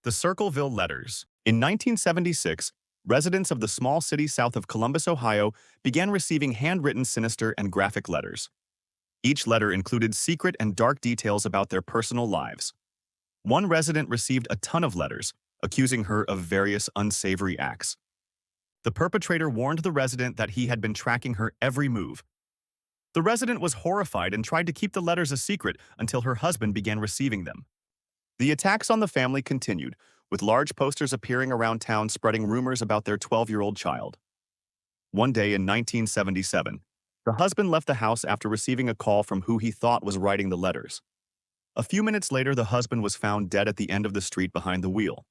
The Circleville Letters. In 1976, residents of the small city south of Columbus, Ohio, began receiving handwritten, sinister, and graphic letters. Each letter included secret and dark details about their personal lives. One resident received a ton of letters, accusing her of various unsavory acts. The perpetrator warned the resident that he had been tracking her every move. The resident was horrified and tried to keep the letters a secret until her husband began receiving them. The attacks on the family continued, with large posters appearing around town spreading rumors about their 12-year-old child. One day in 1977, the husband left the house after receiving a call from who he thought was writing the letters. A few minutes later, the husband was found dead at the end of the street behind the wheel.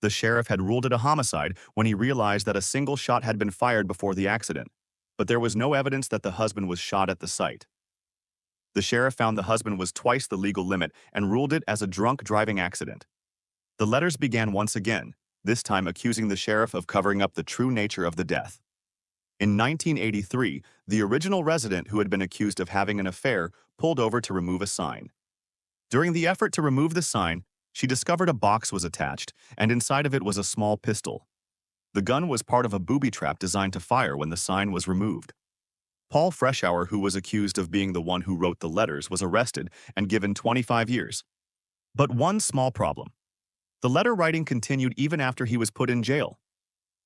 The sheriff had ruled it a homicide when he realized that a single shot had been fired before the accident, but there was no evidence that the husband was shot at the site. The sheriff found the husband was twice the legal limit and ruled it as a drunk driving accident. The letters began once again, this time accusing the sheriff of covering up the true nature of the death. In 1983, the original resident who had been accused of having an affair pulled over to remove a sign. During the effort to remove the sign, she discovered a box was attached, and inside of it was a small pistol. The gun was part of a booby trap designed to fire when the sign was removed. Paul Freshour, who was accused of being the one who wrote the letters, was arrested and given 25 years. But one small problem. The letter writing continued even after he was put in jail.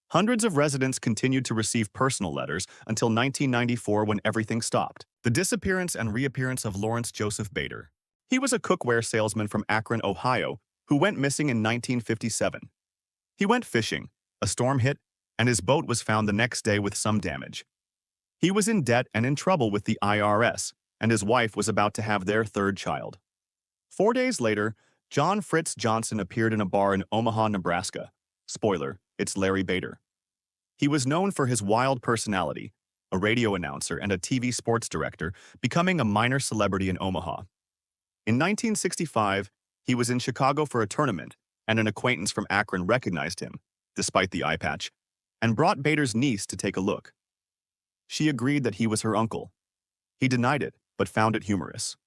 Hundreds of residents continued to receive personal letters until 1994 when everything stopped. The disappearance and reappearance of Lawrence Joseph Bader. He was a cookware salesman from Akron, Ohio, who went missing in 1957. He went fishing, a storm hit, and his boat was found the next day with some damage. He was in debt and in trouble with the IRS, and his wife was about to have their third child. 4 days later, John Fritz Johnson appeared in a bar in Omaha, Nebraska. Spoiler, it's Larry Bader. He was known for his wild personality, a radio announcer and a TV sports director, becoming a minor celebrity in Omaha. In 1965, he was in Chicago for a tournament, and an acquaintance from Akron recognized him, despite the eye patch, and brought Bader's niece to take a look. She agreed that he was her uncle. He denied it, but found it humorous.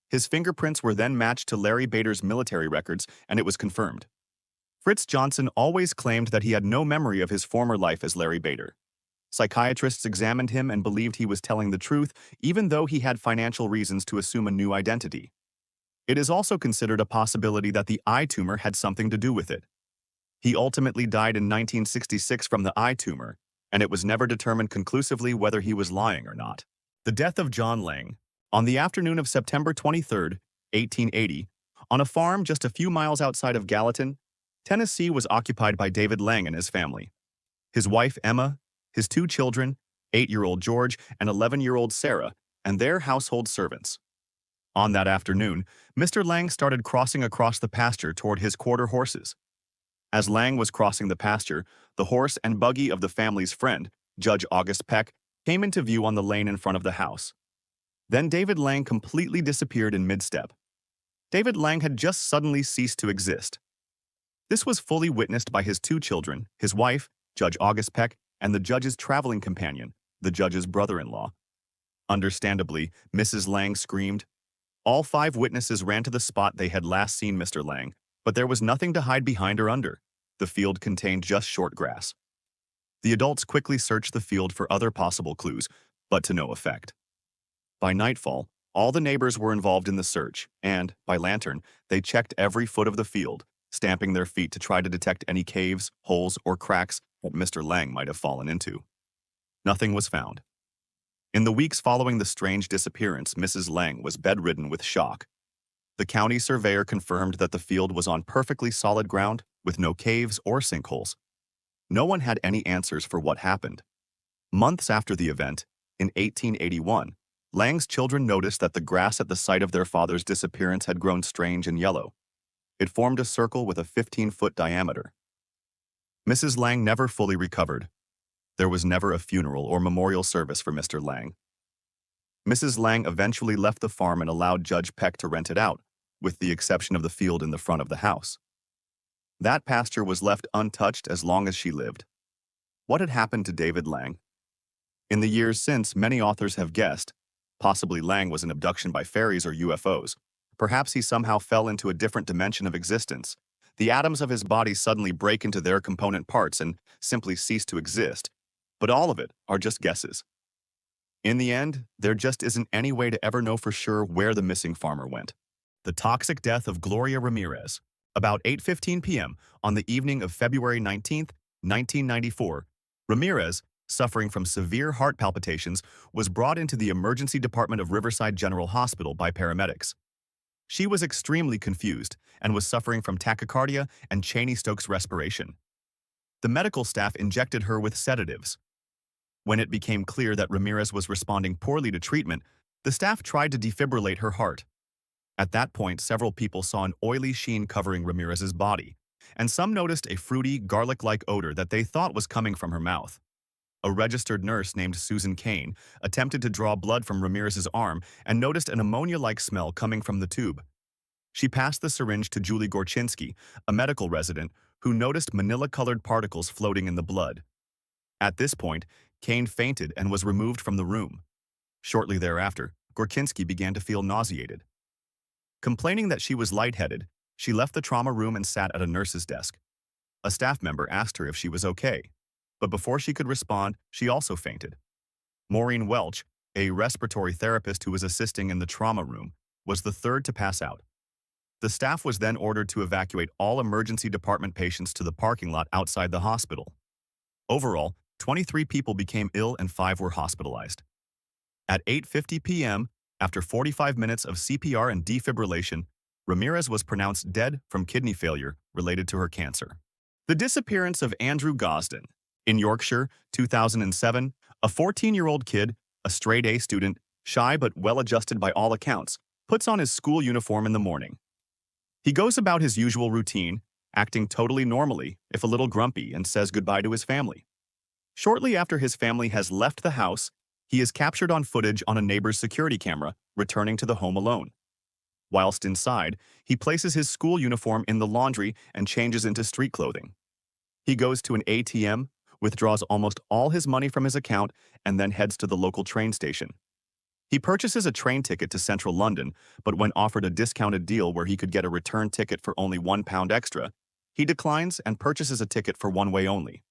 His fingerprints were then matched to Larry Bader's military records, and it was confirmed. Fritz Johnson always claimed that he had no memory of his former life as Larry Bader. Psychiatrists examined him and believed he was telling the truth, even though he had financial reasons to assume a new identity. It is also considered a possibility that the eye tumor had something to do with it. He ultimately died in 1966 from the eye tumor, and it was never determined conclusively whether he was lying or not. The death of John Lang. On the afternoon of September 23, 1880, on a farm just a few miles outside of Gallatin, Tennessee was occupied by David Lang and his family. His wife, Emma, his 2 children, 8-year-old George and 11-year-old Sarah, and their household servants. On that afternoon, Mr. Lang started crossing across the pasture toward his quarter horses. As Lang was crossing the pasture, the horse and buggy of the family's friend, Judge August Peck, came into view on the lane in front of the house. Then David Lang completely disappeared in mid-step. David Lang had just suddenly ceased to exist. This was fully witnessed by his 2 children, his wife, Judge August Peck, and the judge's traveling companion, the judge's brother-in-law. Understandably, Mrs. Lang screamed. All 5 witnesses ran to the spot they had last seen Mr. Lang, but there was nothing to hide behind or under. The field contained just short grass. The adults quickly searched the field for other possible clues, but to no effect. By nightfall, all the neighbors were involved in the search, and, by lantern, they checked every foot of the field, stamping their feet to try to detect any caves, holes, or cracks that Mr. Lang might have fallen into. Nothing was found. In the weeks following the strange disappearance, Mrs. Lang was bedridden with shock. The county surveyor confirmed that the field was on perfectly solid ground, with no caves or sinkholes. No one had any answers for what happened. Months after the event, in 1881, Lang's children noticed that the grass at the site of their father's disappearance had grown strange and yellow. It formed a circle with a 15-foot diameter. Mrs. Lang never fully recovered. There was never a funeral or memorial service for Mr. Lang. Mrs. Lang eventually left the farm and allowed Judge Peck to rent it out, with the exception of the field in the front of the house. That pasture was left untouched as long as she lived. What had happened to David Lang? In the years since, many authors have guessed, possibly Lang was an abduction by fairies or UFOs. Perhaps he somehow fell into a different dimension of existence. The atoms of his body suddenly break into their component parts and simply cease to exist. But all of it are just guesses. In the end, there just isn't any way to ever know for sure where the missing farmer went. The toxic death of Gloria Ramirez. About 8:15 p.m. on the evening of February 19th, 1994, Ramirez, suffering from severe heart palpitations, was brought into the emergency department of Riverside General Hospital by paramedics. She was extremely confused and was suffering from tachycardia and Cheney-Stokes respiration. The medical staff injected her with sedatives. When it became clear that Ramirez was responding poorly to treatment, the staff tried to defibrillate her heart. At that point, several people saw an oily sheen covering Ramirez's body, and some noticed a fruity, garlic-like odor that they thought was coming from her mouth. A registered nurse named Susan Kane attempted to draw blood from Ramirez's arm and noticed an ammonia-like smell coming from the tube. She passed the syringe to Julie Gorchinsky, a medical resident, who noticed manila-colored particles floating in the blood. At this point, Kane fainted and was removed from the room. Shortly thereafter, Gorchinsky began to feel nauseated. Complaining that she was lightheaded, she left the trauma room and sat at a nurse's desk. A staff member asked her if she was okay, but before she could respond, she also fainted. Maureen Welch, a respiratory therapist who was assisting in the trauma room, was the third to pass out. The staff was then ordered to evacuate all emergency department patients to the parking lot outside the hospital. Overall, 23 people became ill and 5 were hospitalized. At 8:50 p.m., after 45 minutes of CPR and defibrillation, Ramirez was pronounced dead from kidney failure related to her cancer. The disappearance of Andrew Gosden. In Yorkshire, 2007, a 14-year-old kid, a straight-A student, shy but well-adjusted by all accounts, puts on his school uniform in the morning. He goes about his usual routine, acting totally normally, if a little grumpy, and says goodbye to his family. Shortly after his family has left the house, he is captured on footage on a neighbor's security camera, returning to the home alone. Whilst inside, he places his school uniform in the laundry and changes into street clothing. He goes to an ATM, withdraws almost all his money from his account, and then heads to the local train station. He purchases a train ticket to central London, but when offered a discounted deal where he could get a return ticket for only £1 extra, he declines and purchases a ticket for one way only.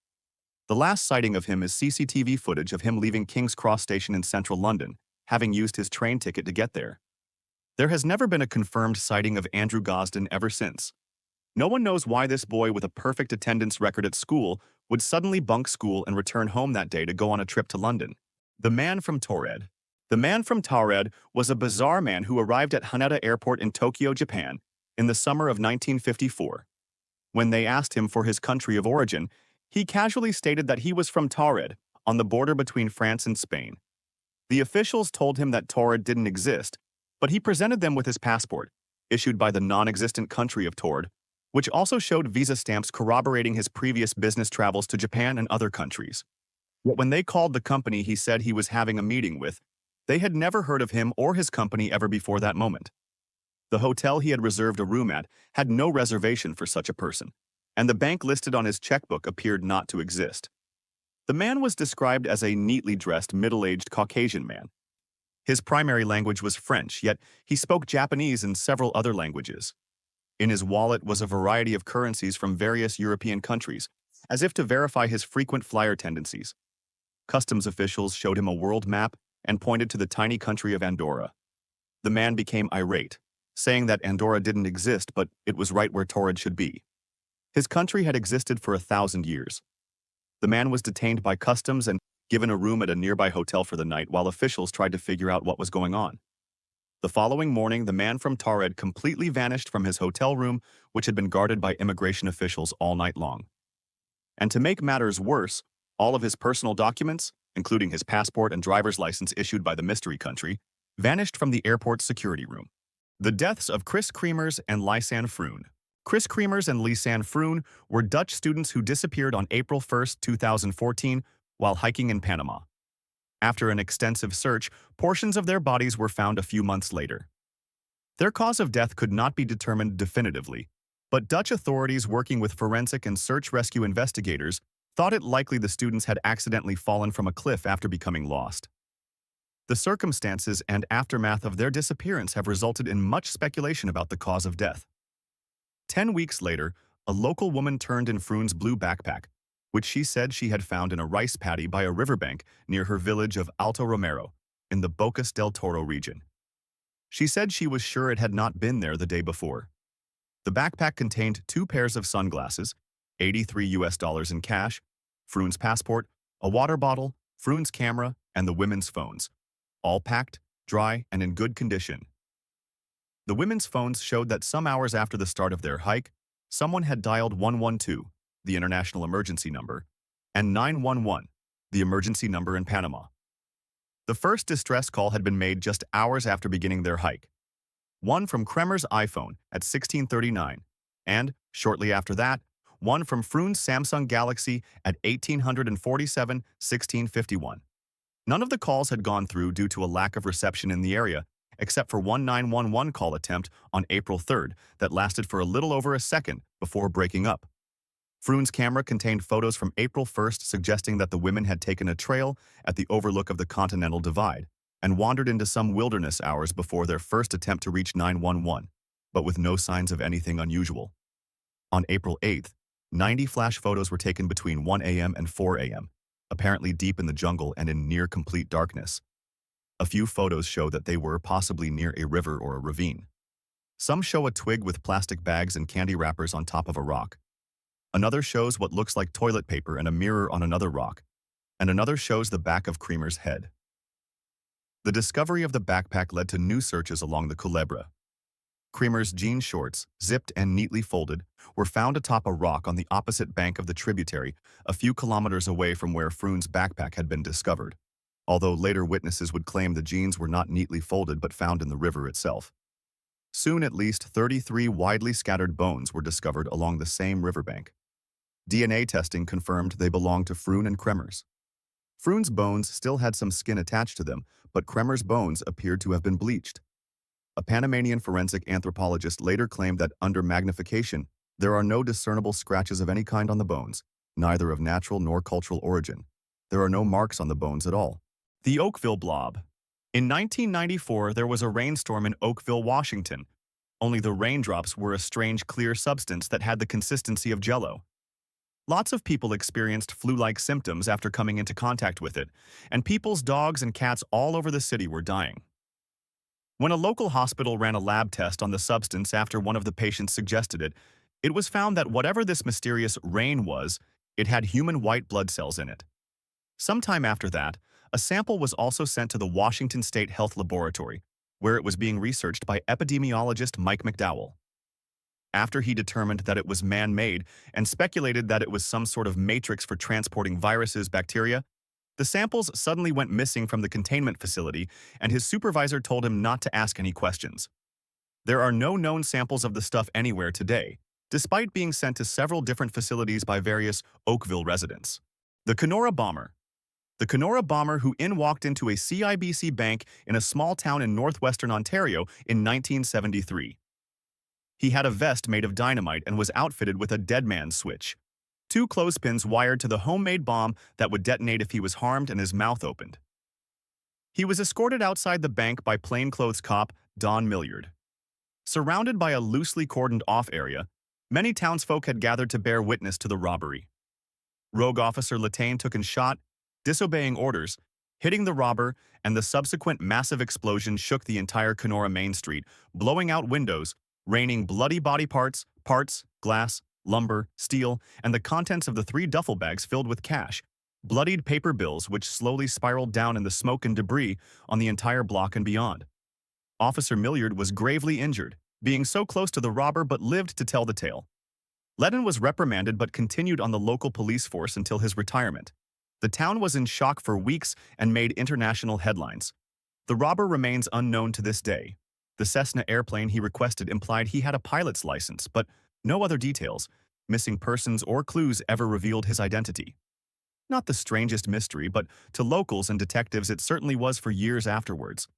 The last sighting of him is CCTV footage of him leaving King's Cross Station in central London, having used his train ticket to get there. There has never been a confirmed sighting of Andrew Gosden ever since. No one knows why this boy with a perfect attendance record at school would suddenly bunk school and return home that day to go on a trip to London. The man from Taured. The man from Taured was a bizarre man who arrived at Haneda Airport in Tokyo, Japan, in the summer of 1954. When they asked him for his country of origin, he casually stated that he was from Taured, on the border between France and Spain. The officials told him that Taured didn't exist, but he presented them with his passport, issued by the non-existent country of Taured, which also showed visa stamps corroborating his previous business travels to Japan and other countries. Yet when they called the company he said he was having a meeting with, they had never heard of him or his company ever before that moment. The hotel he had reserved a room at had no reservation for such a person, and the bank listed on his checkbook appeared not to exist. The man was described as a neatly dressed, middle-aged Caucasian man. His primary language was French, yet he spoke Japanese and several other languages. In his wallet was a variety of currencies from various European countries, as if to verify his frequent flyer tendencies. Customs officials showed him a world map and pointed to the tiny country of Andorra. The man became irate, saying that Andorra didn't exist, but it was right where Taured should be. His country had existed for 1,000 years. The man was detained by customs and given a room at a nearby hotel for the night while officials tried to figure out what was going on. The following morning, the man from Taured completely vanished from his hotel room, which had been guarded by immigration officials all night long. And to make matters worse, all of his personal documents, including his passport and driver's license issued by the mystery country, vanished from the airport's security room. The deaths of Kris Kremers and Lisanne Froon. Kris Kremers and Lisanne Froon were Dutch students who disappeared on April 1, 2014, while hiking in Panama. After an extensive search, portions of their bodies were found a few months later. Their cause of death could not be determined definitively, but Dutch authorities working with forensic and search-rescue investigators thought it likely the students had accidentally fallen from a cliff after becoming lost. The circumstances and aftermath of their disappearance have resulted in much speculation about the cause of death. 10 weeks later, A local woman turned in Froon's blue backpack, which she said she had found in a rice paddy by a riverbank near her village of Alto Romero, in the Bocas del Toro region. She said she was sure it had not been there the day before. The backpack contained 2 pairs of sunglasses, $83 in cash, Froon's passport, a water bottle, Froon's camera, and the women's phones, all packed, dry, and in good condition. The women's phones showed that some hours after the start of their hike, someone had dialed 112, the international emergency number, and 911, the emergency number in Panama. The first distress call had been made just hours after beginning their hike. One from Kremers' iPhone at 1639, and, shortly after that, one from Froon's Samsung Galaxy at 1651. None of the calls had gone through due to a lack of reception in the area, except for one 911 call attempt on April 3rd that lasted for a little over a second before breaking up. Froon's camera contained photos from April 1st suggesting that the women had taken a trail at the overlook of the Continental Divide and wandered into some wilderness hours before their first attempt to reach 911, but with no signs of anything unusual. On April 8th, 90 flash photos were taken between 1 a.m. and 4 a.m., apparently deep in the jungle and in near-complete darkness. A few photos show that they were possibly near a river or a ravine. Some show a twig with plastic bags and candy wrappers on top of a rock. Another shows what looks like toilet paper and a mirror on another rock, and another shows the back of Kremers' head. The discovery of the backpack led to new searches along the Culebra. Kremers' jean shorts, zipped and neatly folded, were found atop a rock on the opposite bank of the tributary, a few kilometers away from where Froon's backpack had been discovered, although later witnesses would claim the jeans were not neatly folded but found in the river itself. Soon at least 33 widely scattered bones were discovered along the same riverbank. DNA testing confirmed they belonged to Froon and Kremers. Froon's bones still had some skin attached to them, but Kremers' bones appeared to have been bleached. A Panamanian forensic anthropologist later claimed that under magnification, there are no discernible scratches of any kind on the bones, neither of natural nor cultural origin. There are no marks on the bones at all. The Oakville Blob. In 1994, there was a rainstorm in Oakville, Washington. Only the raindrops were a strange clear substance that had the consistency of jello. Lots of people experienced flu-like symptoms after coming into contact with it, and people's dogs and cats all over the city were dying. When a local hospital ran a lab test on the substance after one of the patients suggested it, it was found that whatever this mysterious rain was, it had human white blood cells in it. Sometime after that, a sample was also sent to the Washington State Health Laboratory, where it was being researched by epidemiologist Mike McDowell. After he determined that it was man-made and speculated that it was some sort of matrix for transporting viruses, bacteria, the samples suddenly went missing from the containment facility, and his supervisor told him not to ask any questions. There are no known samples of the stuff anywhere today, despite being sent to several different facilities by various Oakville residents. The Kenora Bomber. The Kenora Bomber who walked into a CIBC bank in a small town in northwestern Ontario in 1973. He had a vest made of dynamite and was outfitted with a dead man's switch, 2 clothespins wired to the homemade bomb that would detonate if he was harmed and his mouth opened. He was escorted outside the bank by plainclothes cop Don Milliard. Surrounded by a loosely cordoned-off area, many townsfolk had gathered to bear witness to the robbery. Rogue Officer Lisanne took and shot, disobeying orders, hitting the robber, and the subsequent massive explosion shook the entire Kenora Main Street, blowing out windows, raining bloody body parts, glass, lumber, steel, and the contents of the 3 duffel bags filled with cash, bloodied paper bills which slowly spiraled down in the smoke and debris on the entire block and beyond. Officer Milliard was gravely injured, being so close to the robber but lived to tell the tale. Lisanne was reprimanded but continued on the local police force until his retirement. The town was in shock for weeks and made international headlines. The robber remains unknown to this day. The Cessna airplane he requested implied he had a pilot's license, but no other details, missing persons or clues ever revealed his identity. Not the strangest mystery, but to locals and detectives it certainly was for years afterwards.